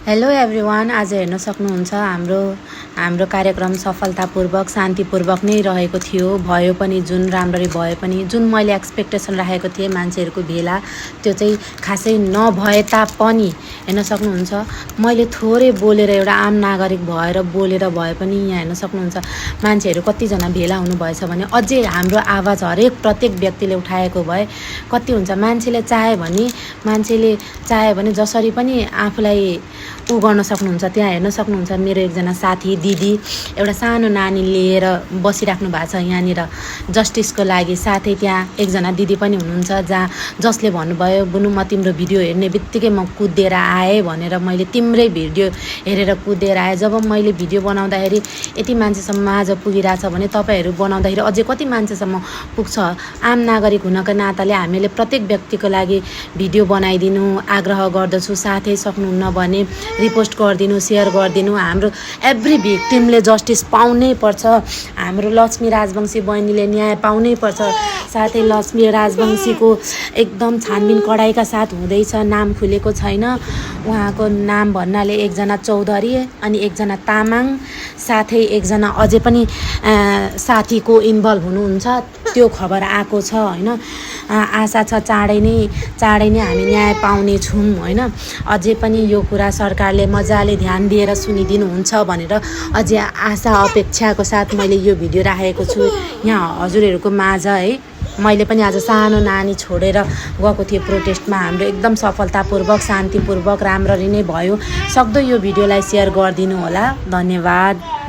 Hello everyone, आज हेर्न सक्नुहुन्छ हाम्रो कार्यक्रम सफलतापूर्वक शान्तिपूर्वक नै रहेको थियो। भयो पनि जुन राम्ररी भयो पनि जुन मैले एक्सपेक्टेसन राखेको थिएँ मान्छेहरूको भेला त्यो चाहिँ खासै नभए तापनि हेर्न सक्नुहुन्छ मैले थोरै बोलेर एउटा आम नागरिक भएर बोलेर भए पनि यहाँ हेर्न सक्नुहुन्छ मान्छेहरू कतिजना भेला हुनुभएछ भने अझै हाम्रो आवाज हरेक प्रत्येक व्यक्तिले उठाएको भए कति हुन्छ। मान्छेले चाहे भने जसरी पनि आफूलाई उ गर्न सक्नुहुन्छ। त्यहाँ हेर्न सक्नुहुन्छ मेरो एकजना साथी दिदी एउटा सानो नानी लिएर बसिराख्नु भएको छ यहाँनिर जस्टिसको लागि। साथै त्यहाँ एकजना दिदी पनि हुनुहुन्छ जसले भन्नुभयो बुनु म तिम्रो भिडियो हेर्ने बित्तिकै म कुदेर आएँ भनेर। मैले तिम्रै भिडियो हेरेर कुदेर आएँ। जब मैले भिडियो बनाउँदाखेरि यति मान्छेसम्म आज पुगिरहेछ भने तपाईँहरू बनाउँदाखेरि अझै कति मान्छेसम्म पुग्छ। आम नागरिक हुनका नाताले हामीले प्रत्येक व्यक्तिको लागि भिडियो बनाइदिनु आग्रह गर्दछु। साथै सक्नुहुन्न भने रिपोस्ट गरिदिनु, सेयर गरिदिनु। हाम्रो एभ्री भिक्टिमले जस्टिस पाउनै पर्छ। हाम्रो लक्ष्मी राजवंशी बहिनीले न्याय पाउनै पर्छ। साथै लक्ष्मी राजवंशीको एकदम छानबिन कडाइका साथ हुँदैछ। नाम खुलेको छैन। उहाँको नाम भन्नाले एकजना चौधरी अनि एकजना तामाङ साथै एकजना अझै पनि साथीको इन्भल्भ हुनुहुन्छ त्यो खबर आएको छ होइन। आशा छ चाँडै नै हामी न्याय पाउने छौँ होइन। अझै पनि यो कुरा सरकारले मजाले ध्यान दिएर सुनिदिनुहुन्छ भनेर अझै आशा अपेक्षाको साथ मैले यो भिडियो राखेको छु यहाँ हजुरहरूको माझ है। मैले पनि आज सानो नानी छोडेर गएको थिएँ प्रोटेस्टमा। हाम्रो एकदम सफलतापूर्वक शान्तिपूर्वक राम्ररी नै भयो। सक्दो यो भिडियोलाई सेयर गरिदिनु होला। धन्यवाद।